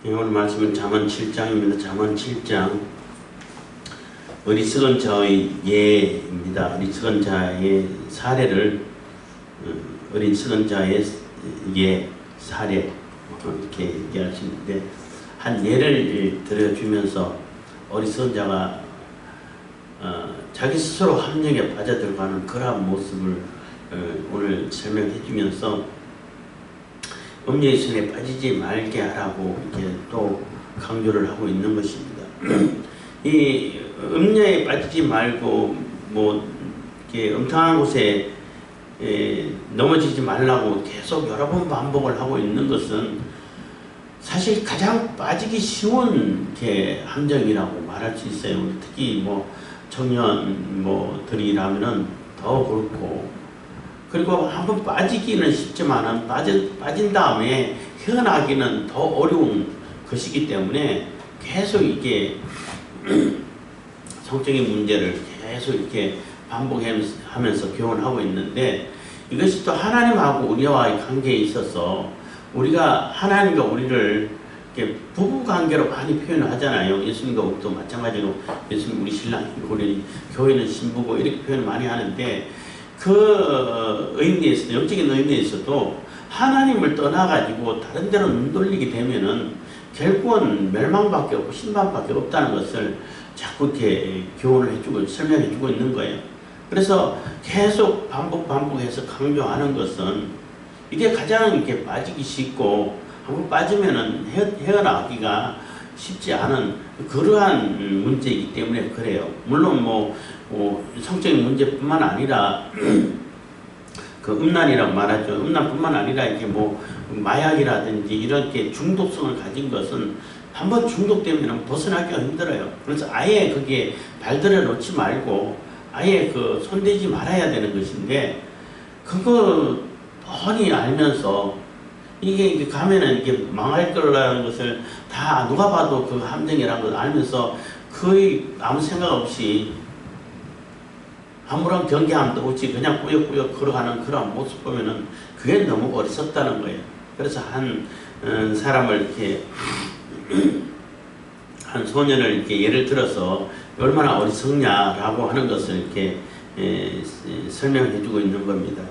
오늘 말씀은 잠언 7장입니다. 잠언 7장 어리석은 자의 예입니다. 어리석은 자의 사례를 어리석은 자의 예 사례 이렇게 얘기하시는데 한 예를 들어주면서 어리석은 자가 자기 스스로 함정에 빠져들어가는 그러한 모습을 오늘 설명해 주면서 음녀의 손에 빠지지 말게 하라고 이렇게 또 강조를 하고 있는 것입니다. 이 음녀에 빠지지 말고 뭐 이렇게 음탕한 곳에 넘어지지 말라고 계속 여러 번 반복을 하고 있는 것은 사실 가장 빠지기 쉬운 이렇게 함정이라고 말할 수 있어요. 특히 뭐 청년들이라면은 더 그렇고. 그리고 한번 빠지기는 쉽지만은 빠진 다음에 헤어나기는 더 어려운 것이기 때문에 계속 이게 성적인 문제를 계속 이렇게 반복하면서 교훈하고 있는데 이것이 또 하나님하고 우리와의 관계에 있어서 우리가 하나님과 우리를 이렇게 부부 관계로 많이 표현을 하잖아요. 예수님과 우리도 마찬가지로 예수님 우리 신랑이고 우리 교회는 신부고 이렇게 표현을 많이 하는데 그 의미에서도 영적인 의미에서도 하나님을 떠나가지고 다른 데로 눈 돌리게 되면은 결국은 멸망밖에 없고 심판밖에 없다는 것을 자꾸 이렇게 교훈을 해주고 설명해주고 있는 거예요. 그래서 계속 반복해서 강조하는 것은 이게 가장 이렇게 빠지기 쉽고 한번 빠지면은 헤어나기가 쉽지 않은 그러한 문제이기 때문에 그래요. 물론 뭐 성적인 문제뿐만 아니라 그 음란이라고 말하죠. 음란뿐만 아니라 이렇게 뭐 마약이라든지 이렇게 중독성을 가진 것은 한번 중독되면 벗어나기가 힘들어요. 그래서 아예 거기에 발들여 놓지 말고 아예 그 손대지 말아야 되는 것인데 그거 뻔히 알면서 이게 가면은 이게 망할 거라는 것을 다 누가 봐도 그 함정이라는 걸 알면서 거의 아무 생각 없이 아무런 경계함도 없이 그냥 꾸역꾸역 걸어가는 그런 모습 보면은 그게 너무 어리석다는 거예요. 그래서 한 사람을 이렇게 한 소년을 이렇게 예를 들어서 얼마나 어리석냐라고 하는 것을 이렇게 설명해 주고 있는 겁니다.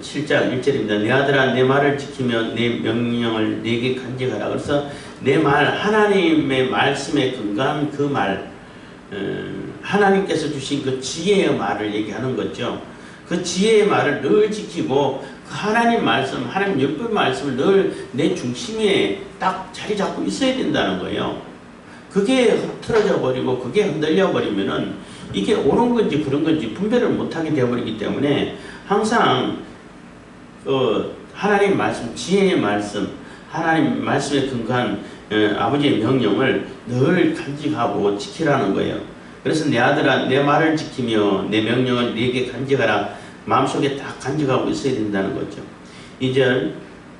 7장 1절입니다. 내 아들아 내 말을 지키며 내 명령을 내게 간직하라. 그래서 내 말 하나님의 말씀에 근거한 그 말 하나님께서 주신 그 지혜의 말을 얘기하는 거죠. 그 지혜의 말을 늘 지키고 그 하나님 말씀, 하나님 율법 말씀을 늘 내 중심에 딱 자리 잡고 있어야 된다는 거예요. 그게 흐트러져 버리고 그게 흔들려 버리면은 이게 옳은 건지 그런 건지 분별을 못하게 되어버리기 때문에 항상 하나님 말씀, 지혜의 말씀, 하나님 말씀에 근거한 아버지의 명령을 늘 간직하고 지키라는 거예요. 그래서 내 아들아 내 말을 지키며 내 명령을 네게 간직하라. 마음속에 딱 간직하고 있어야 된다는 거죠. 2절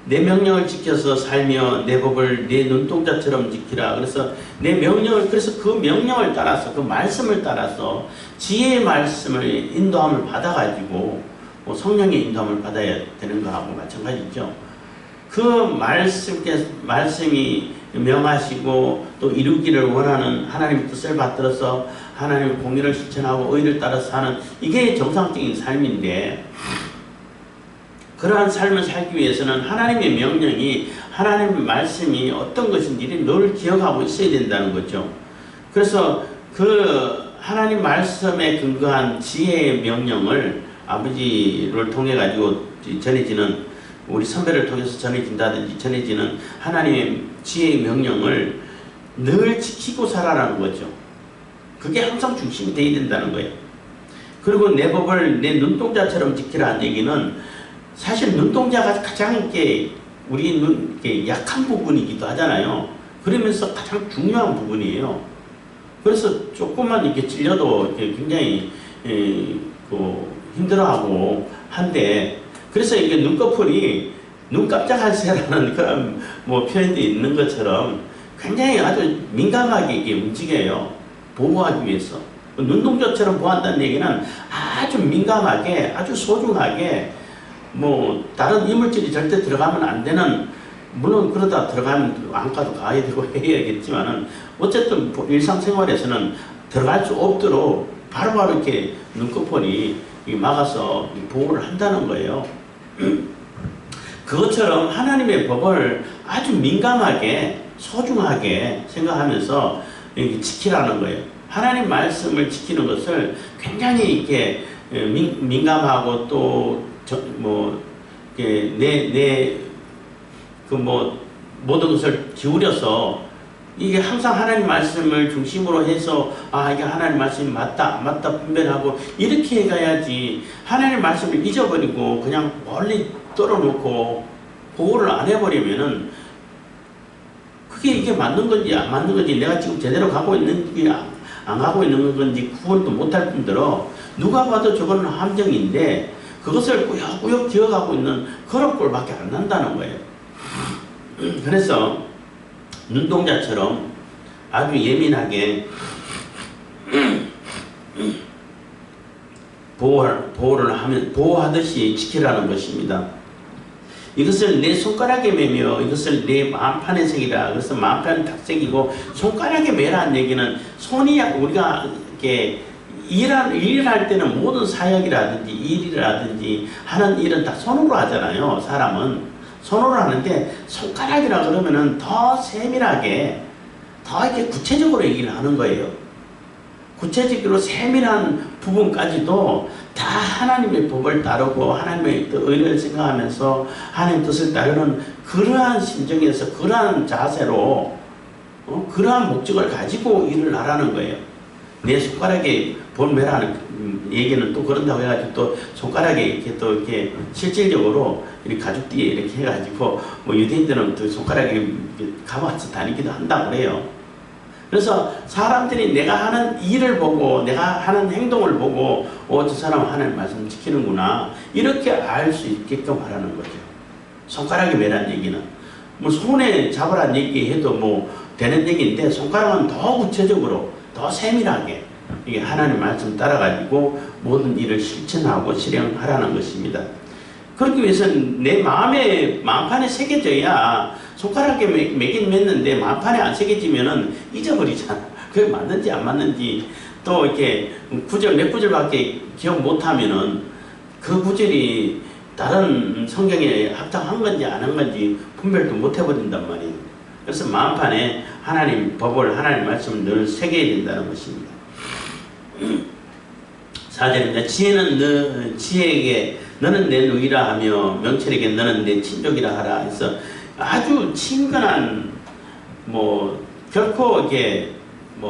내 명령을 지켜서 살며 내 법을 내 눈동자처럼 지키라. 그래서 내 명령을 그래서 그 명령을 따라서 그 말씀을 따라서 지혜의 말씀을 인도함을 받아가지고 성령의 인도함을 받아야 되는 거하고 마찬가지죠. 그 말씀이 명하시고 또 이루기를 원하는 하나님의 뜻을 받들어서 하나님의 공의를 실천하고 의를 따라서 사는 이게 정상적인 삶인데 그러한 삶을 살기 위해서는 하나님의 명령이 하나님의 말씀이 어떤 것인지를 늘 기억하고 있어야 된다는 거죠. 그래서 그 하나님 말씀에 근거한 지혜의 명령을 아버지를 통해 가지고 전해지는 우리 선배를 통해서 전해진다든지 전해지는 하나님의 지혜의 명령을 늘 지키고 살아라는 거죠. 그게 항상 중심이 되어야 된다는 거예요. 그리고 내 법을 내 눈동자처럼 지키라는 얘기는 사실 눈동자가 가장 이렇게 우리 이렇게 약한 부분이기도 하잖아요. 그러면서 가장 중요한 부분이에요. 그래서 조금만 이렇게 찔려도 이렇게 굉장히 힘들어하고 한데 그래서 이게 눈꺼풀이 눈 깜짝할 새라는 그런 표현도 있는 것처럼 굉장히 아주 민감하게 이게 움직여요. 보호하기 위해서. 눈동자처럼 보호한다는 얘기는 아주 민감하게 아주 소중하게 다른 이물질이 절대 들어가면 안 되는 물론 그러다 들어가면 안과도 가야 되고 해야겠지만은 어쨌든 일상생활에서는 들어갈 수 없도록 바로바로 이렇게 눈꺼풀이 막아서 보호를 한다는 거예요. 그것처럼 하나님의 법을 아주 민감하게 소중하게 생각하면서 지키라는 거예요. 하나님 말씀을 지키는 것을 굉장히 이렇게 민감하고 또 모든 것을 기울여서 이게 항상 하나님 말씀을 중심으로 해서 이게 하나님 말씀이 맞다 안 맞다 분별하고 이렇게 해가야지, 하나님 말씀을 잊어버리고 그냥 멀리 떨어놓고 보호를 안 해버리면은 이게 맞는 건지 안 맞는 건지, 내가 지금 제대로 가고 있는지 안 가고 있는 건지 구분도 못할 뿐더러 누가 봐도 저거는 함정인데 그것을 꾸역꾸역 기어가고 있는 그런 꼴밖에 안 난다는 거예요. 그래서 눈동자처럼 아주 예민하게 보호하듯이 지키라는 것입니다. 이것을 내 손가락에 매며 이것을 내 마음판에 새기라. 그래서 마음판은 탁새기고 손가락에 매라는 얘기는 손이, 우리가 이렇게 일할 때는 모든 사역이라든지 일이라든지 하는 일은 다 손으로 하잖아요. 사람은 손으로 하는데 손가락이라 그러면은 더 세밀하게, 더 이렇게 구체적으로 얘기를 하는 거예요. 구체적으로 세밀한 부분까지도 다 하나님의 법을 따르고 하나님의 의를 생각하면서 하나님 뜻을 따르는 그러한 심정에서, 그러한 자세로 그러한 목적을 가지고 일을 하라는 거예요. 내 손가락에 볼매라는 얘기는 또 그런다고 해가지고 또 손가락에 이렇게 또 이렇게 실질적으로 이렇게 가죽 뒤에 이렇게 해가지고 유대인들은 또 손가락에 감아서 다니기도 한다고 그래요. 그래서 사람들이 내가 하는 일을 보고 내가 하는 행동을 보고 저 사람은 하나님 말씀 지키는구나, 이렇게 알 수 있게끔 하라는 거죠. 손가락에 매란 얘기는 손에 잡으란 얘기해도 되는 얘기인데, 손가락은 더 구체적으로 더 세밀하게 이게 하나님 말씀 따라가지고 모든 일을 실천하고 실행하라는 것입니다. 그렇기 위해서는 내 마음판에 새겨져야, 손가락에 매긴 맸는데 마음판에 안 새겨지면은 잊어버리잖아. 그게 맞는지 안 맞는지, 또 이렇게 몇 구절밖에 기억 못하면은 그 구절이 다른 성경에 합당한 건지 안 한 건지 분별도 못 해버린단 말이에요. 그래서 마음판에 하나님 법을, 하나님 말씀을 늘 새겨야 된다는 것입니다. 4절입니다. 지혜에게 너는 내 누이라 하며 명철에게 너는 내 친족이라 하라 해서 아주 친근한, 결코 이게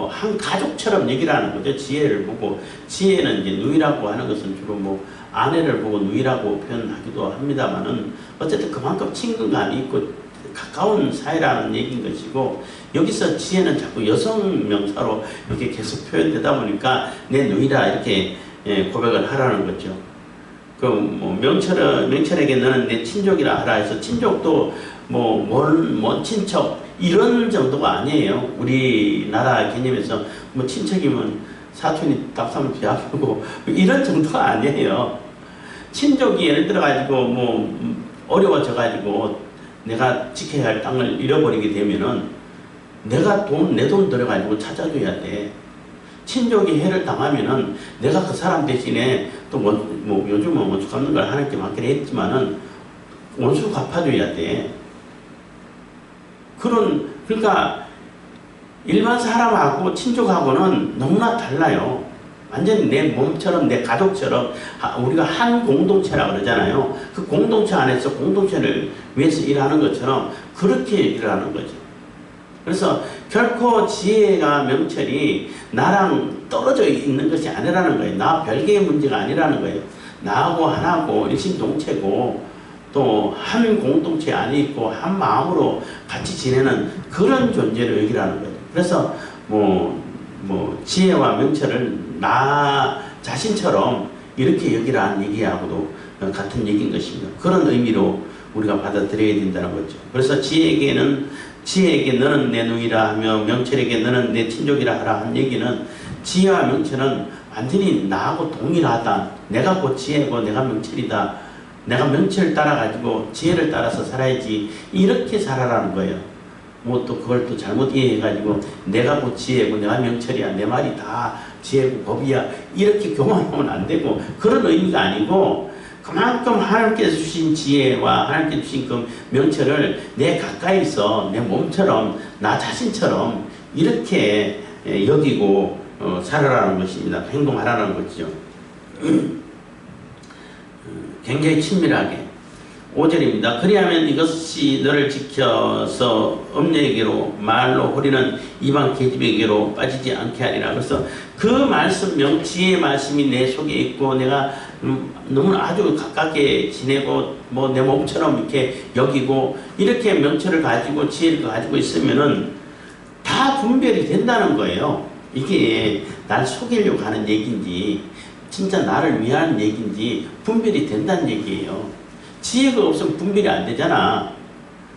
한 가족처럼 얘기를 하는 거죠. 지혜를 보고, 지혜는 이제 누이라고 하는 것은 주로 아내를 보고 누이라고 표현하기도 합니다만은 어쨌든 그만큼 친근감이 있고 가까운 사이라는 얘기인 것이고, 여기서 지혜는 자꾸 여성 명사로 이렇게 계속 표현되다 보니까 내 누이라 이렇게 고백을 하라는 거죠. 명철에게 너는 내 친족이라 하라 해서, 친족도 먼 친척 이런 정도가 아니에요. 우리나라 개념에서 친척이면 사촌이 딱 사면 비 아프고 이런 정도가 아니에요. 친족이 예를 들어 가지고 어려워져 가지고 내가 지켜야 할 땅을 잃어버리게 되면은 내가 내 돈 들여가지고 찾아줘야 돼. 친족이 해를 당하면은 내가 그 사람 대신에 또 요즘은 원수 갚는 걸 하나님께 맡기로 했지만은 원수 갚아줘야 돼. 그러니까 일반 사람하고 친족하고는 너무나 달라요. 완전히 내 몸처럼, 내 가족처럼 우리가 한 공동체라고 그러잖아요. 그 공동체 안에서 공동체를 위해서 일하는 것처럼 그렇게 일하는 거죠. 그래서 결코 지혜가, 명철이 나랑 떨어져 있는 것이 아니라는 거예요. 나 별개의 문제가 아니라는 거예요. 나하고 하나고 일심동체고 또 한 공동체 안에 있고 한 마음으로 같이 지내는 그런 존재를 여기라는 거예요. 그래서 지혜와 명철을 나 자신처럼 이렇게 여기라는 얘기하고도 같은 얘기인 것입니다. 그런 의미로 우리가 받아들여야 된다는 거죠. 그래서 지혜에게 너는 내 누이라 하며 명철에게 너는 내 친족이라 하라 한 얘기는, 지혜와 명철은 완전히 나하고 동일하다. 내가 곧 지혜고 내가 명철이다. 내가 명철을 따라가지고 지혜를 따라서 살아야지. 이렇게 살아라는 거예요. 뭐 또 그걸 또 잘못 이해해가지고 내가 곧 지혜고 내가 명철이야. 내 말이 다 지혜고 법이야. 이렇게 교만하면 안 되고 그런 의미가 아니고 그만큼 하나님께서 주신 지혜와 하나님께서 주신 그 명철을 내 가까이서 내 몸처럼 나 자신처럼 이렇게 여기고 살아라는 것입니다. 행동하라는 것이죠. 굉장히 친밀하게 5절입니다. 그리하면 이것이 너를 지켜서 음녀에게로 말로 호리는 이방 계집에게로 빠지지 않게 하리라. 그래서 그 말씀 지혜의 말씀이 내 속에 있고 내가 너무 아주 가깝게 지내고 뭐 내 몸처럼 이렇게 여기고 이렇게 명철을 가지고 지혜를 가지고 있으면은 다 분별이 된다는 거예요. 이게 날 속이려고 하는 얘기인지 진짜 나를 위한 얘기인지 분별이 된다는 얘기예요. 지혜가 없으면 분별이 안 되잖아.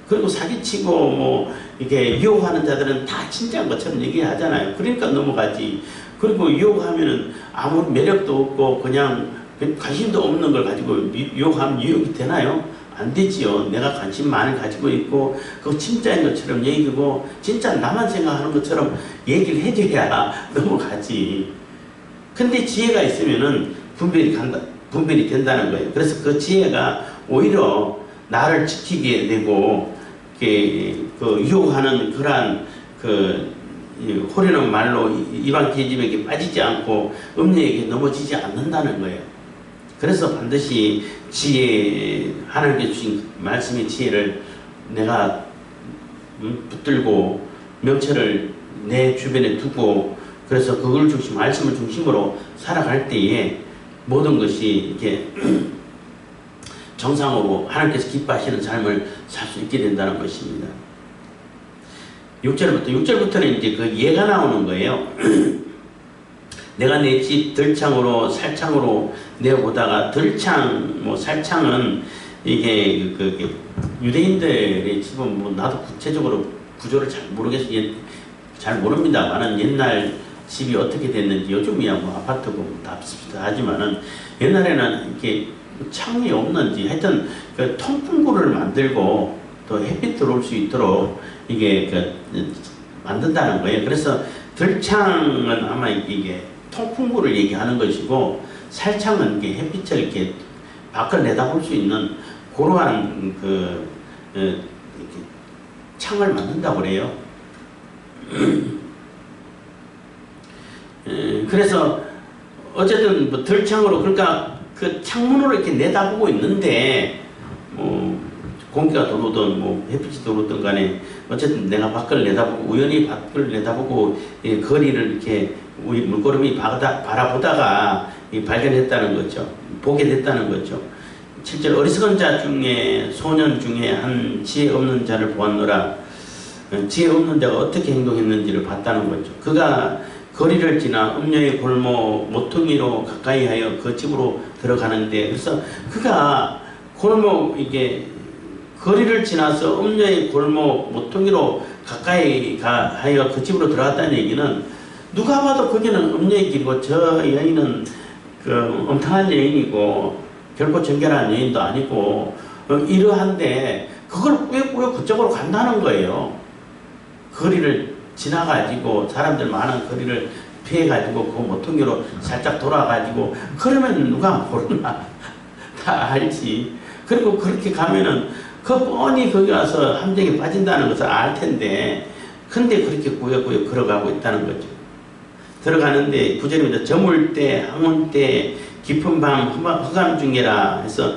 그리고 사기치고 뭐 이렇게 유혹하는 자들은 다 진짜인 것처럼 얘기하잖아요. 그러니까 넘어가지. 그리고 유혹하면은 아무 매력도 없고 그냥 관심도 없는 걸 가지고 유혹하면 유혹이 되나요? 안 되지요. 내가 관심만을 가지고 있고 그 진짜인 것처럼 얘기고 진짜 나만 생각하는 것처럼 얘기를 해줘야 넘어가지. 근데 지혜가 있으면은 분별이 된다는 거예요. 그래서 그 지혜가 오히려 나를 지키게 되고 그 유혹하는 그러한 호려는 말로 이방 계집에게 빠지지 않고 음녀에게 넘어지지 않는다는 거예요. 그래서 반드시 하나님께 주신 말씀의 지혜를 내가 붙들고 명철을 내 주변에 두고 그래서 그걸 말씀을 중심으로 살아갈 때에 모든 것이 이렇게 정상으로 하나님께서 기뻐하시는 삶을 살 수 있게 된다는 것입니다. 6절부터는 이제 그 예가 나오는 거예요. 내가 내 집 들창으로 살창으로 내어보다가 살창은 이게 유대인들의 집은 뭐 나도 구체적으로 구조를 잘 모릅니다만은 옛날 집이 어떻게 됐는지 요즘이야 뭐 아파트고 다 비슷하지만은 옛날에는 이렇게 창이 없는지 하여튼 그 통풍구를 만들고 또 햇빛 들어올 수 있도록 이게 만든다는 거예요. 그래서 들창은 아마 이게 통풍구를 얘기하는 것이고 살창은 이게 햇빛을 이렇게 밖을 내다볼 수 있는 그러한 이렇게 창을 만든다고 그래요. 그래서 어쨌든 뭐 들창으로 그러니까 그 창문으로 이렇게 내다보고 있는데 공기가 들어오든 뭐 햇빛이 들어오든 간에 어쨌든 내가 밖을 내다보고 우연히 밖을 내다보고 거리를 이렇게 우리 물고름이 바라보다가 발견했다는 거죠. 보게 됐다는 거죠. 7절 어리석은 자 중에 소년 중에 한 지혜 없는 자를 보았노라. 지혜 없는 자가 어떻게 행동했는지를 봤다는 거죠. 그가 거리를 지나 음녀의 골목 모퉁이로 가까이 하여 그 집으로 들어가는데 그래서 그가 골목 이게 거리를 지나서 음녀의 골목 모퉁이로 가까이 하여 그 집으로 들어갔다는 얘기는 누가 봐도 거기는 음녀의 길이고 저 여인은 엄청난 여인이고 결코 정결한 여인도 아니고 이러한데 그걸 꾸역꾸역 그쪽으로 간다는 거예요. 거리를 지나가지고 사람들 많은 거리를 피해가지고 그 모퉁이로 살짝 돌아가지고 그러면 누가 모르나 다 알지. 그리고 그렇게 가면은 그 뻔히 거기 와서 함정에 빠진다는 것을 알 텐데 근데 그렇게 꾸역꾸역 걸어가고 있다는 거죠. 들어가는데 9절입니다. 저물 때 항온 때 깊은 밤 흑암 중에라 해서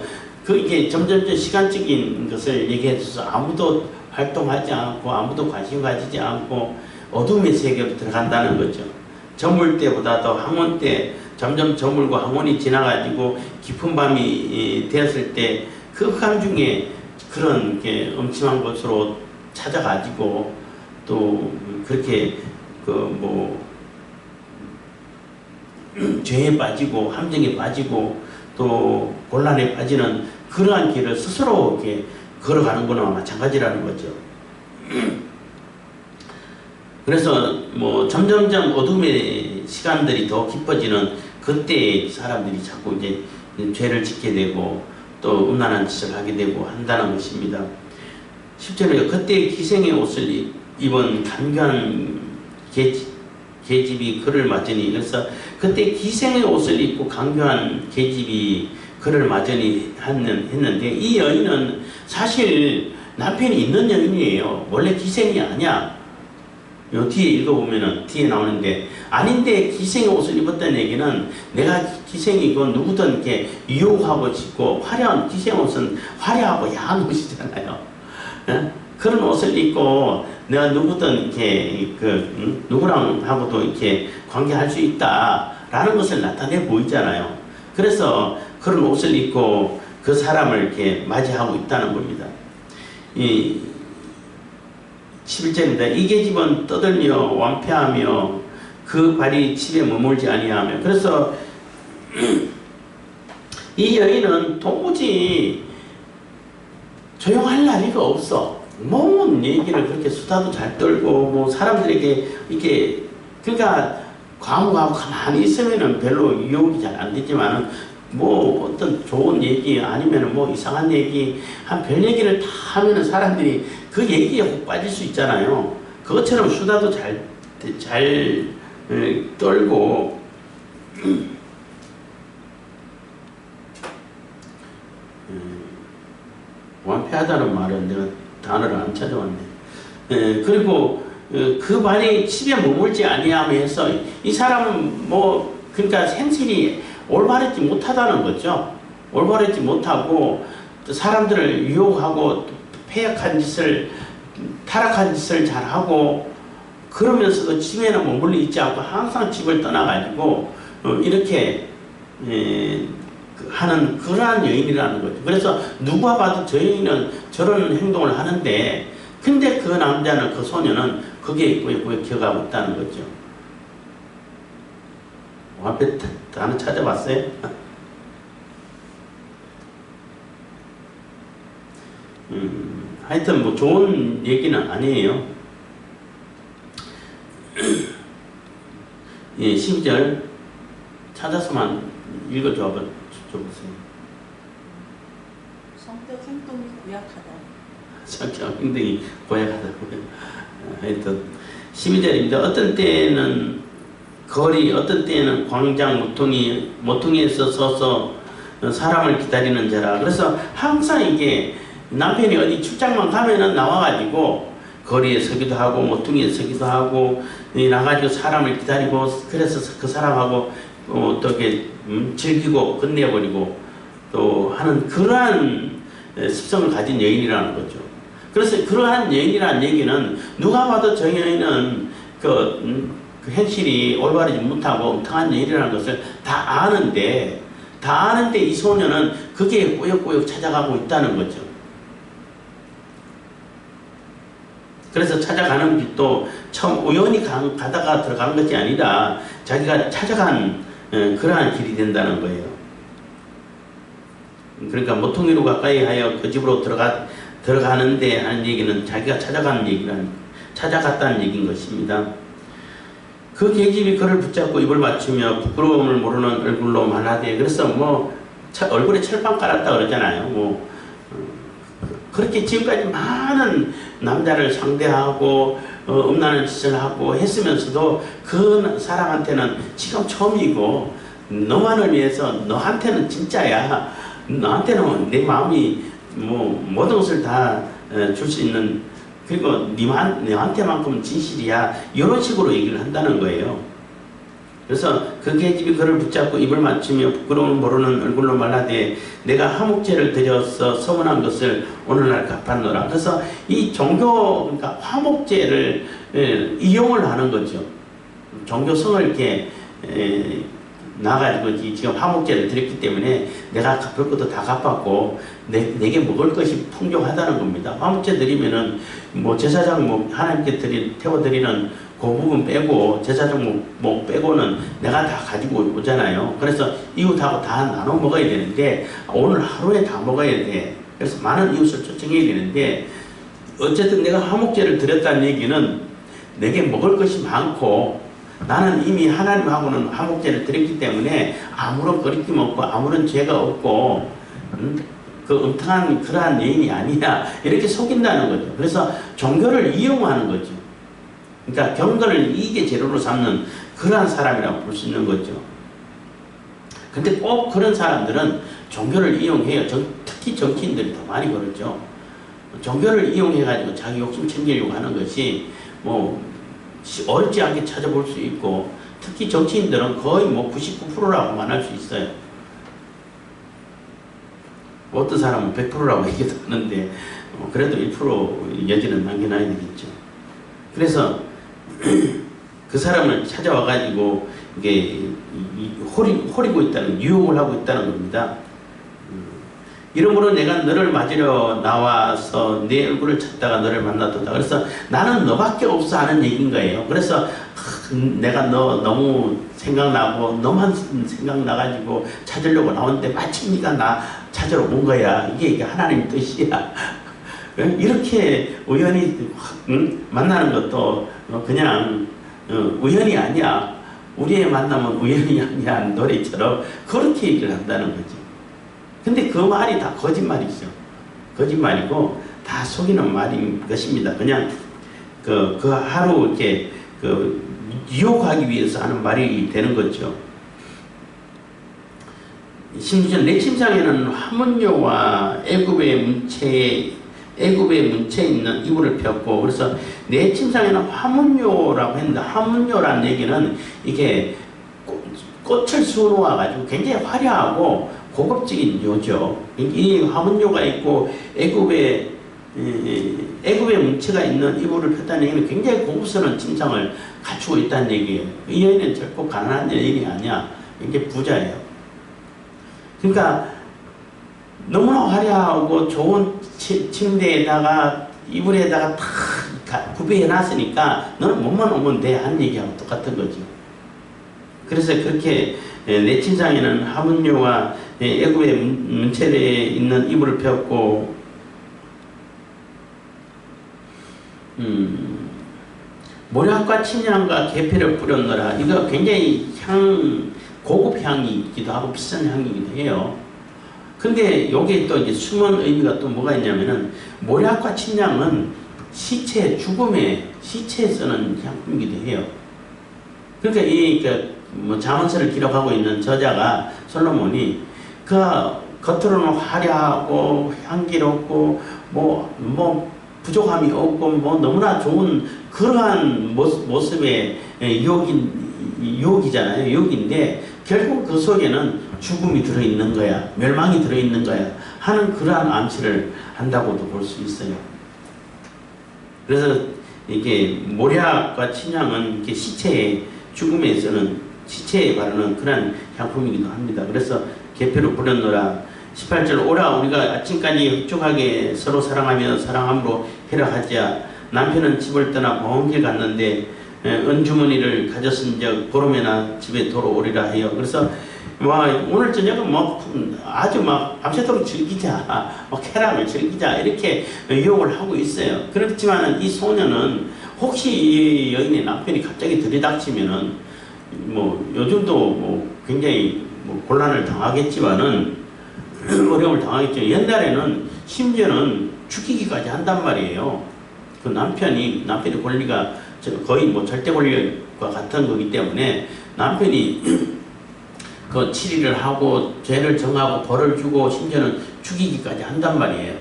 이게 점점 시간적인 것을 얘기해줘서 아무도 활동하지 않고 아무도 관심 가지지 않고 어둠의 세계로 들어간다는 거죠. 저물 때보다도 항온 때 점점 저물고 항온이 지나가지고 깊은 밤이 되었을 때 그 흑암 중에 그런 게 엄침한 곳으로 찾아가지고 또 그렇게 죄에 빠지고 함정에 빠지고 또 곤란에 빠지는 그러한 길을 스스로 이렇게 걸어가는 거나 마찬가지라는 거죠. 그래서 뭐 점점점 어둠의 시간들이 더 깊어지는 그때 사람들이 자꾸 이제 죄를 짓게 되고 또 음란한 짓을 하게 되고 한다는 것입니다. 10절에 그때 기생의 옷을 입은 간교한 계집이 그를 맞으니, 그래서 그때 기생의 옷을 입고 간교한 계집이 그를 맞으니 했는데, 이 여인은 사실 남편이 있는 여인이에요. 원래 기생이 아니야. 요 뒤에 읽어보면은 뒤에 나오는데, 아닌데 기생의 옷을 입었다는 얘기는 내가 기생이고 누구든 이렇게 유혹하고 짓고, 화려한 기생 옷은 화려하고 야한 옷이잖아요. 그런 옷을 입고 내가 누구든 이렇게 누구랑 하고도 이렇게 관계할 수 있다라는 것을 나타내 보이잖아요. 그래서 그런 옷을 입고 그 사람을 이렇게 맞이하고 있다는 겁니다. 이 11절입니다. 이 계집은 떠들며 완패하며 그 발이 집에 머물지 아니하며. 그래서 이 여인은 도무지 조용할 나위가 없어. 뭔 얘기를 그렇게 수다도 잘 떨고, 뭐 사람들에게 이렇게, 그러니까 과묵하고 가만히 있으면은 별로 유혹이 잘 안 되지만은, 뭐 어떤 좋은 얘기 아니면은 뭐 이상한 얘기, 한 별 얘기를 다 하면은 사람들이 그 얘기에 훅 빠질 수 있잖아요. 그것처럼 수다도 잘 떨고, 완패하다는 말은 내가 단어를 안 찾아왔네. 그리고 그 말이 집에 머물지 아니하면서 이 사람은 뭐 그러니까 생실이 올바르지 못하다는 거죠. 올바르지 못하고 사람들을 유혹하고 패역한 짓을, 타락한 짓을 잘하고, 그러면서도 집에는 머물러 있지 않고 항상 집을 떠나가지고 이렇게 하는 그러한 여인이라는 거죠. 그래서 누가 봐도 저 여인은 저런 행동을 하는데, 근데 그 남자는, 그 소녀는 거기에 기어가고 있다는 거죠. 앞에 단어 찾아봤어요? 하여튼 뭐 좋은 얘기는 아니에요. 예, 12절 찾아서만 읽어줘 보세요. 성격 행동이 고약하다. 성격 행동이 고약하다고요. 하여튼 12절입니다. 어떤 때는 거리, 어떤 때는 광장 모퉁이에서 서서 사람을 기다리는 자라. 그래서 항상 이게 남편이 어디 출장만 가면은 나와가지고 거리에 서기도 하고 모퉁이에 서기도 하고 나가지고 사람을 기다리고, 그래서 그 사람하고 어떻게 즐기고 끝내버리고 또 하는 그러한 습성을 가진 여인이라는 거죠. 그래서 그러한 여인이라는 얘기는 누가 봐도 저 여인은 그 행실이 올바르지 못하고 엉뚱한 여인이라는 것을 다 아는데 이 소녀는 그게 꾸역꾸역 찾아가고 있다는 거죠. 그래서 찾아가는 길도 처음 우연히 가다가 들어간 것이 아니라 자기가 찾아간 그러한 길이 된다는 거예요. 그러니까 모퉁이로 가까이 하여 그 집으로 들어가는데 하는 얘기는 자기가 찾아갔다는 얘기인 것입니다. 그 계집이 그를 붙잡고 입을 맞추며 부끄러움을 모르는 얼굴로 말하되, 그래서 뭐 얼굴에 철판 깔았다 그러잖아요. 뭐 그렇게 지금까지 많은 남자를 상대하고 음란한 짓을 하고 했으면서도 그 사람한테는 지금 처음이고, 너만을 위해서 너한테는 진짜야. 너한테는 내 마음이 뭐 모든 것을 다 줄 수 있는, 그리고 너한테만큼 진실이야. 이런 식으로 얘기를 한다는 거예요. 그래서 그 계집이 그를 붙잡고 입을 맞추며 부끄러움을 모르는 얼굴로 말하되, 내가 화목제를 드려서 서문한 것을 오늘날 갚았노라. 그래서 이 종교, 그러니까 화목제를 이용을 하는 거죠. 종교성을 이렇게 나가지고 지금 화목제를 드렸기 때문에 내가 갚을 것도 다 갚았고 내게 먹을 것이 풍족하다는 겁니다. 화목제 드리면은 뭐 제사장 뭐 하나님께 태워드리는 그 부분 빼고 제사장 목 빼고는 내가 다 가지고 오잖아요. 그래서 이웃하고 다 나눠 먹어야 되는데 오늘 하루에 다 먹어야 돼. 그래서 많은 이웃을 초청해야 되는데, 어쨌든 내가 화목제를 드렸다는 얘기는 내게 먹을 것이 많고 나는 이미 하나님하고는 화목제를 드렸기 때문에 아무런 거리낌 없고 아무런 죄가 없고 그 음탕한 그러한 여인이 아니야. 이렇게 속인다는 거죠. 그래서 종교를 이용하는 거죠. 그러니까 경건을 이익의 재료로 삼는 그러한 사람이라고 볼 수 있는 거죠. 근데 꼭 그런 사람들은 종교를 이용해요. 특히 정치인들이 더 많이 그러죠. 종교를 이용해가지고 자기 욕심 챙기려고 하는 것이 뭐 어렵지 않게 찾아볼 수 있고, 특히 정치인들은 거의 뭐 99%라고 말할 수 있어요. 어떤 사람은 100%라고 얘기도 하는데 그래도 1% 여지는 남겨놔야 되겠죠. 그래서 그 사람을 찾아와가지고 이게 호리고 있다는, 유혹을 하고 있다는 겁니다. 이러므로 내가 너를 맞으러 나와서 네 얼굴을 찾다가 너를 만났도다. 그래서 나는 너밖에 없어 하는 얘기인 거예요. 그래서 내가 너 너무 생각나고 너만 생각나가지고 찾으려고 나오는데 마침 네가 나 찾으러 온 거야. 이게 하나님 뜻이야. 이렇게 우연히 만나는 것도 그냥 우연이 아니야. 우리의 만남은 우연이 아니야. 노래처럼 그렇게 얘기를 한다는 거지. 근데 그 말이 다 거짓말이죠. 거짓말이고 다 속이는 말인 것입니다. 그냥 그 하루 이렇게 유혹하기 위해서 하는 말이 되는 거죠. 심지어 내 침상에는 화문료와 애굽의 문체에 있는 이불을 폈고, 그래서 내 침상에는 화문료라고 했는데, 화문료라는 얘기는 이게 꽃을 수놓아가지고 굉장히 화려하고 고급적인 료죠. 이 화문료가 있고 애굽의 문체가 있는 이불을 폈다는 얘기는 굉장히 고급스러운 침상을 갖추고 있다는 얘기예요. 이 여인은 결코 가난한 여인이 아니야. 굉장히 부자예요. 그러니까 너무나 화려하고 좋은 침대에다가 이불에다가 다 구비해 놨으니까 너는 몸만 오면 돼 하는 얘기하고 똑같은 거죠. 그래서 그렇게 내 침상에는 화문료와 애굽의 문체에 있는 이불을 폈고, 모략과 침향과 계피를 뿌렸노라. 이거 굉장히 고급 향이기도 하고 비싼 향이기도 해요. 근데 여기에 또 이제 숨은 의미가 또 뭐가 있냐면은, 모략과 침향은 죽음의 시체에 쓰는 향품이기도 해요. 그러니까 잠언서를 기록하고 있는 저자가 솔로몬이 겉으로는 화려하고 향기롭고 뭐 부족함이 없고 뭐 너무나 좋은 그러한 모습의 유혹이잖아요. 유혹인데 결국 그 속에는 죽음이 들어있는 거야, 멸망이 들어있는 거야 하는 그러한 암시를 한다고도 볼 수 있어요. 그래서 이게 모략과 침향은 이렇게 죽음에 쓰는 시체에 바르는 그런 향품이기도 합니다. 그래서 계피로 뿌렸노라. 18절 오라 우리가 아침까지 흡족하게 서로 사랑하며 사랑함으로 해라하자. 남편은 집을 떠나 먼 길 갔는데 은주머니를 가졌은즉 보름에나 집에 돌아오리라 해요. 그래서 오늘 저녁은 아주 밤새도록 즐기자, 쾌락을 즐기자 이렇게 유혹을 하고 있어요. 그렇지만 이 소녀는 혹시 이 여인의 남편이 갑자기 들이닥치면은 요즘도 굉장히 곤란을 당하겠지만은 어려움을 당하겠죠. 옛날에는 심지어는 죽이기까지 한단 말이에요. 그 남편의 권리가 거의 절대 권리과 같은 거기 때문에 남편이 그 치리를 하고 죄를 정하고 벌을 주고 심지어는 죽이기까지 한단 말이에요.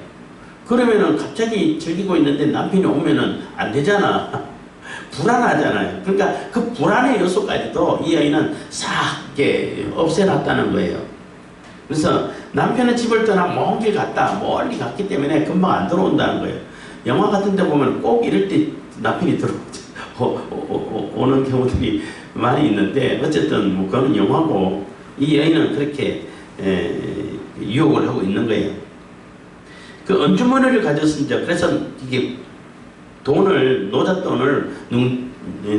그러면은 갑자기 즐기고 있는데 남편이 오면은 안 되잖아. 불안하잖아요. 그러니까 그 불안의 요소까지도 이 여인은 싹 없애놨다는 거예요. 그래서 남편의 집을 떠나 먼 길 갔다, 멀리 갔기 때문에 금방 안 들어온다는 거예요. 영화 같은 데 보면 꼭 이럴 때 남편이 오는 경우들이 많이 있는데, 어쨌든 그건 영화고, 이 여인은 그렇게 유혹을 하고 있는 거예요. 그 은주머니를 가졌습니다. 그래서 이게 노잣돈을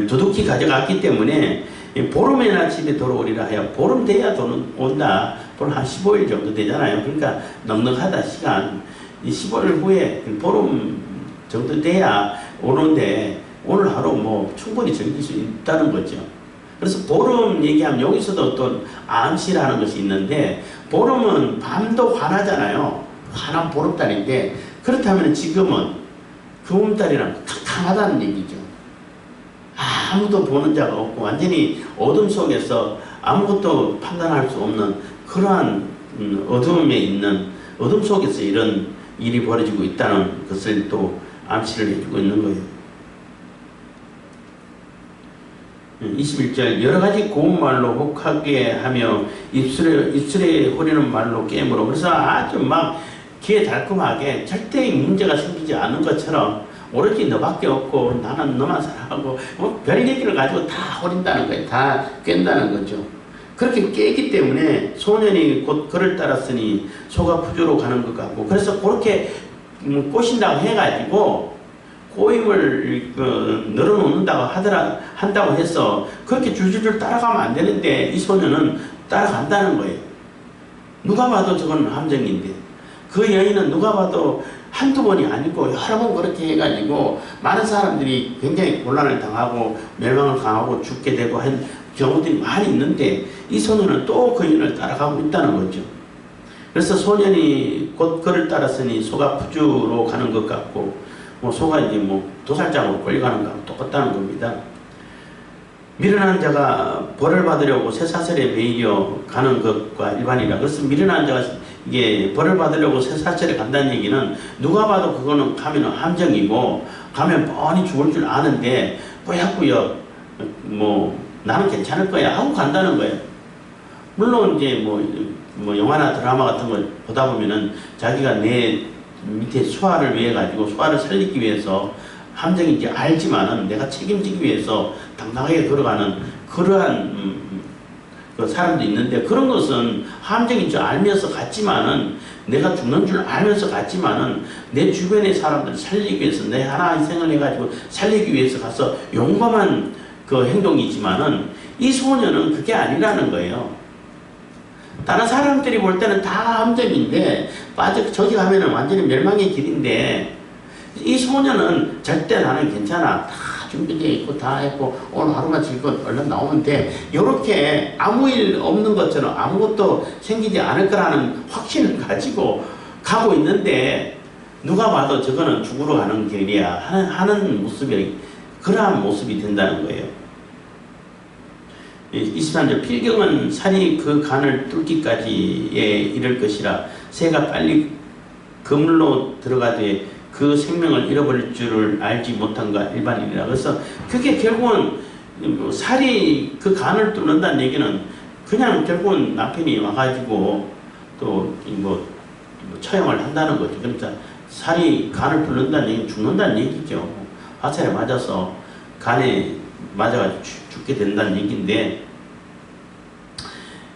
두둑히 가져갔기 때문에 보름에나 집에 돌아오리라 해요. 보름 돼야 돈은 온다. 보름 한 15일 정도 되잖아요. 그러니까 넉넉하다 시간. 15일 후에 보름 정도 돼야 오는데 오늘 하루 충분히 즐길 수 있다는 거죠. 그래서 보름 얘기하면 여기서도 또 암시라는 것이 있는데, 보름은 밤도 환하잖아요. 환한 보름달인데, 그렇다면 지금은 금음달이랑 캄캄하다는 얘기죠. 아무도 보는 자가 없고 완전히 어둠 속에서 아무것도 판단할 수 없는 그러한 어둠에 있는, 어둠 속에서 이런 일이 벌어지고 있다는 것을 또 암시를 해주고 있는 거예요. 21절, 여러가지 고운 말로 혹하게 하며 입술에 호리는 말로 깨물어. 그래서 아주 막 귀에 달콤하게 절대 문제가 생기지 않은 것처럼 오로지 너밖에 없고 나는 너만 사랑하고 별 얘기를 가지고 다 호린다는 거예요. 다 깬다는 거죠. 그렇게 깨기 때문에 소년이 곧 그를 따랐으니 소가 푸주로 가는 것 같고, 그래서 그렇게 꼬신다고 해가지고 꼬임을 늘어놓는다고 한다고 해서 그렇게 줄줄줄 따라가면 안 되는데 이 소년은 따라간다는 거예요. 누가 봐도 저건 함정인데, 그 여인은 누가 봐도 한두 번이 아니고 여러 번 그렇게 해가지고 많은 사람들이 굉장히 곤란을 당하고 멸망을 당하고 죽게 되고 한 경우들이 많이 있는데 이 소년은 또 그 여인을 따라가고 있다는 거죠. 그래서 소년이 곧 그를 따랐으니 소가 푸주로 가는 것 같고, 소가 이제 도살장으로 끌려가는 거하고 똑같다는 겁니다. 미련한 자가 벌을 받으려고 쇠사슬에 매이려 가는 것과 일반이라. 그래서 미련한 자가 이게 벌을 받으려고 쇠사슬에 간다는 얘기는 누가 봐도 그거는 가면 함정이고 가면 뻔히 죽을 줄 아는데 꾸역꾸역 나는 괜찮을 거야 하고 간다는 거예요. 물론 이제 영화나 드라마 같은 걸 보다 보면은 자기가 내 밑에 수하를 위해 가지고 수하를 살리기 위해서 함정인지 알지만은 내가 책임지기 위해서 당당하게 걸어가는 그러한 그 사람도 있는데, 그런 것은 함정인 줄 알면서 갔지만은, 내가 죽는 줄 알면서 갔지만은 내 주변의 사람들을 살리기 위해서 내 하나 희생을 해가지고 살리기 위해서 가서 용감한 그 행동이지만은 이 소년은 그게 아니라는 거예요. 다른 사람들이 볼 때는 다 함정인데 저기 가면은 완전히 멸망의 길인데, 이 소년은 절대 나는 괜찮아, 다 준비되어 있고 다 했고 오늘 하루만 즐거워 얼른 나오면 돼, 이렇게 아무 일 없는 것처럼 아무것도 생기지 않을 거라는 확신을 가지고 가고 있는데 누가 봐도 저거는 죽으러 가는 길이야 하는 모습이, 그러한 모습이 된다는 거예요. 23절, 필경은 산이 그 간을 뚫기까지에 이를 것이라 새가 빨리 그물로 들어가되 그 생명을 잃어버릴 줄을 알지 못한가 일반인이라. 그래서 그게 결국은 살이 그 간을 뚫는다는 얘기는 그냥 결국은 남편이 와가지고 또 처형을 한다는 거죠. 그러니까 살이 간을 뚫는다는 얘기는 죽는다는 얘기죠. 화살에 맞아서 간에 맞아가지고 죽게 된다는 얘기인데,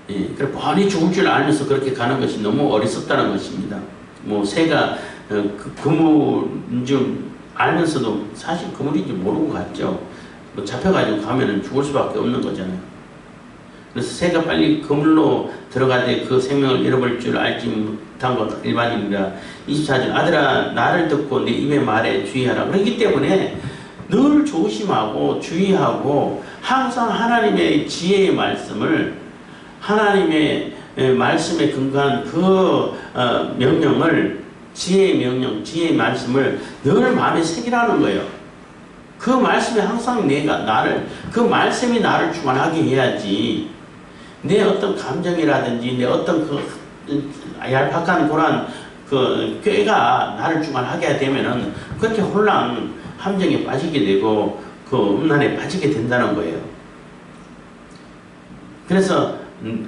그래 뻔히 죽을 줄 알면서 그렇게 가는 것이 너무 어리석다는 것입니다. 새가 그물인 줄 알면서도 사실 그물인지 모르고 갔죠. 잡혀가지고 가면은 죽을 수밖에 없는 거잖아요. 그래서 새가 빨리 그물로 들어가되 그 생명을 잃어버릴 줄 알지 못한 것 일반입니다. 24절, 아들아 나를 듣고 내 입의 말에 주의하라. 그렇기 때문에 늘 조심하고 주의하고 항상 하나님의 지혜의 말씀을, 하나님의 말씀에 근거한 그 명령을, 지혜의 명령, 지혜의 말씀을 늘 마음에 새기라는 거예요. 그 말씀에 항상 그 말씀이 나를 주관하게 해야지, 내 어떤 감정이라든지 내 어떤 얄팍한 그런 꾀가 나를 주관하게 되면은 그렇게 혼란, 함정에 빠지게 되고 음란에 빠지게 된다는 거예요. 그래서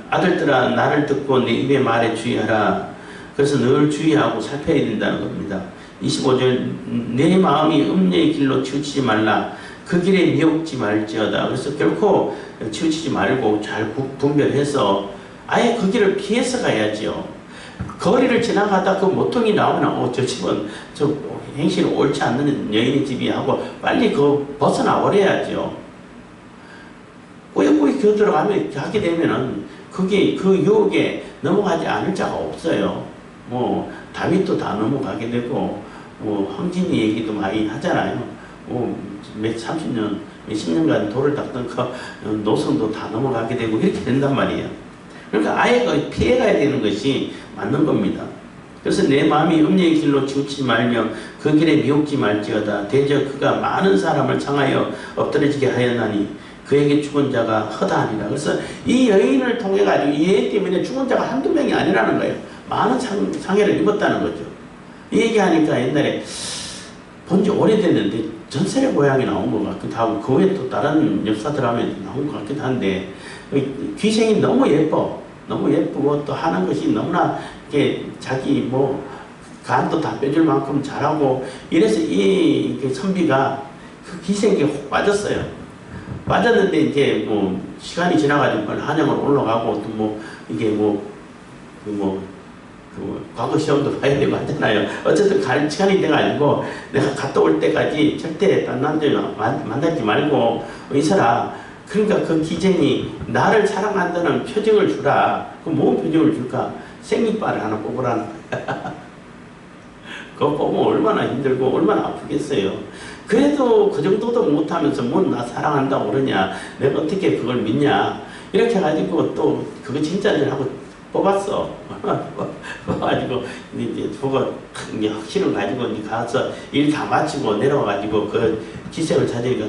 아들들아 나를 듣고 내 입의 말에 주의하라. 그래서 늘 주의하고 살펴야 된다는 겁니다. 25절, 내 마음이 음녀의 길로 치우치지 말라. 그 길에 미혹지 말지어다. 그래서 결코 치우치지 말고 잘 분별해서 아예 그 길을 피해서 가야죠. 거리를 지나가다 그 모퉁이 나오면 저 집은 저 행실이 옳지 않는 여인의 집이 하고 빨리 벗어나 버려야죠. 꾸역꾸역 들어가면 하게 되면은 그게 그 유혹에 넘어가지 않을 자가 없어요. 다윗도 다 넘어가게 되고 황진이 얘기도 많이 하잖아요. 몇십 년간 돌을 닦던 노선도 다 넘어가게 되고 이렇게 된단 말이에요. 그러니까 아예 피해가야 되는 것이 맞는 겁니다. 그래서 내 마음이 음녀의 길로 치우치지 말며 그 길에 미혹지 말지어다. 대저 그가 많은 사람을 창하여 엎드러지게 하였나니 그에게 죽은 자가 허다하니라. 그래서 이 여인을 통해 가지고 이 여인 때문에 죽은 자가 한두 명이 아니라는 거예요. 많은 상해를 입었다는 거죠. 이 얘기하니까 옛날에 본 지 오래됐는데 전설의 고향이 나온 것 같기도 하고 그 외에 또 다른 역사 드라마에 나온 것 같기도 한데 귀생이 너무 예뻐. 너무 예쁘고 또 하는 것이 너무나 이렇게 자기 뭐 간도 다 빼줄 만큼 잘하고 이래서 이 선비가 그 기생에 혹 빠졌어요. 빠졌는데 이제 뭐 시간이 지나가지고 한양으로 올라가고 또 뭐 이게 과거 시험도 봐야 되고 하잖아요. 어쨌든 갈 시간이 돼가지고 내가 갔다 올 때까지 절대 딴 남자 만나지 말고 있어라. 그러니까 그 기쟁이 나를 사랑한다는 표정을 주라. 그럼 뭔 표정을 줄까? 생깃발을 하나 뽑으라는 거야. 그거 뽑으면 얼마나 힘들고 얼마나 아프겠어요. 그래도 그 정도도 못하면서 뭐 나 사랑한다고 그러냐, 내가 어떻게 그걸 믿냐, 이렇게 해가지고 또 그거 진짜를 하고 뽑았어. 뽑아가지고 이제 그거 확신을 가지고 이제 가서 일 다 마치고 내려와가지고 그 기생을 찾으니까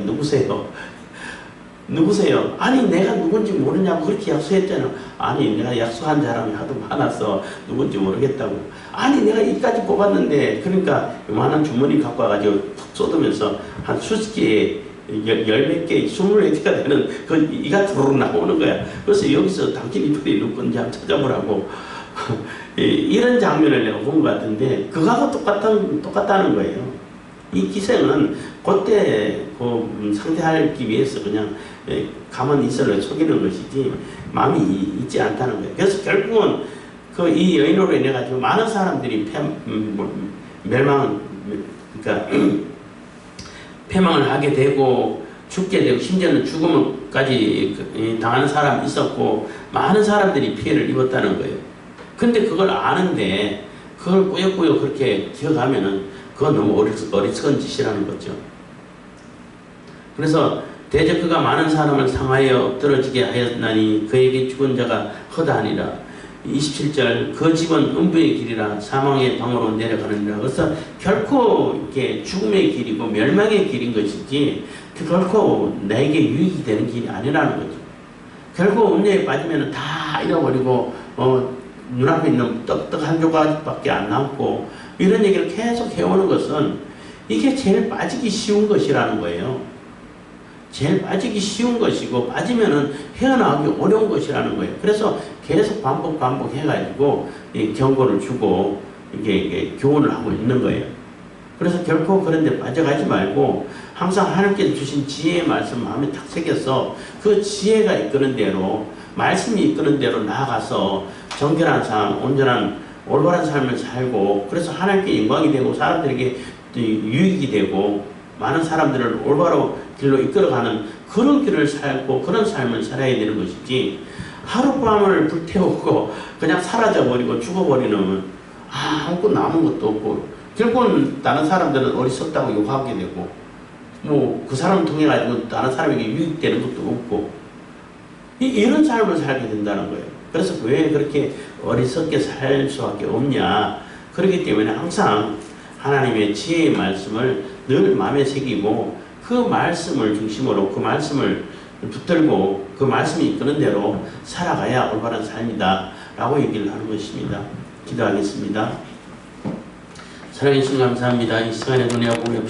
누구세요? 아니 내가 누군지 모르냐고 그렇게 약속했잖아. 아니 내가 약속한 사람이 하도 많아서 누군지 모르겠다고. 아니 내가 이까지 뽑았는데. 그러니까 요만한 주머니 갖고 와가지고 푹 쏟으면서 한 수십 개에 열몇 개, 24개가 되는 그 이가 두루룩 나오는 거야. 그래서 여기서 당신 이빨이 누군지 한번 찾아보라고. 이런 장면을 내가 본 것 같은데 그거하고 똑같다는 거예요. 이 기생은 그때 상대하기 위해서 그냥 가만히 있으려 속이는 것이지 마음이 있지 않다는 거예요. 그래서 결국은 이 여인으로 인해 가지고 많은 사람들이 패망을 하게 되고 죽게 되고 심지어는 죽음까지 당하는 사람이 있었고 많은 사람들이 피해를 입었다는 거예요. 근데 그걸 아는데 그걸 꾸역꾸역 그렇게 기억하면은 그건 너무 어리석은 짓이라는 거죠. 그래서 대저 그가 많은 사람을 상하여 엎드러지게 하였나니 그에게 죽은 자가 허다하니라. 27절 그 집은 음부의 길이라 사망의 방으로 내려가느니라. 그래서 결코 이렇게 죽음의 길이고 멸망의 길인 것이지 결코 나에게 유익이 되는 길이 아니라는 거죠. 결국 음녀에 빠지면 다 잃어버리고 눈앞에 있는 떡 한 조각밖에 안 남고 이런 얘기를 계속 해오는 것은 이게 제일 빠지기 쉬운 것이라는 거예요. 제일 빠지기 쉬운 것이고 빠지면은 헤어나오기 어려운 것이라는 거예요. 그래서 계속 반복해가지고 경고를 주고 이게 교훈을 하고 있는 거예요. 그래서 결코 그런 데 빠져가지 말고 항상 하나님께서 주신 지혜의 말씀 마음에 탁 새겨서 그 지혜가 이끄는 대로 말씀이 이끄는 대로 나아가서 정결한 삶, 온전한 올바른 삶을 살고 그래서 하나님께 영광이 되고 사람들에게 유익이 되고 많은 사람들을 올바로 길로 이끌어가는 그런 길을 살고 그런 삶을 살아야 되는 것이지 하룻밤을 불태우고 그냥 사라져버리고 죽어버리는 아무것도 남은 것도 없고 결국은 다른 사람들은 어리석다고 욕하게 되고 뭐 그 사람을 통해 가지고 다른 사람에게 유익되는 것도 없고 이런 삶을 살게 된다는 거예요. 그래서 왜 그렇게 어리석게 살 수밖에 없냐. 그렇기 때문에 항상 하나님의 지혜의 말씀을 늘 마음에 새기고 그 말씀을 중심으로 그 말씀을 붙들고 그 말씀이 이끄는 대로 살아가야 올바른 삶이다 라고 얘기를 하는 것입니다. 기도하겠습니다. 사랑해 주님 감사합니다. 이 시간에 은혜와 복을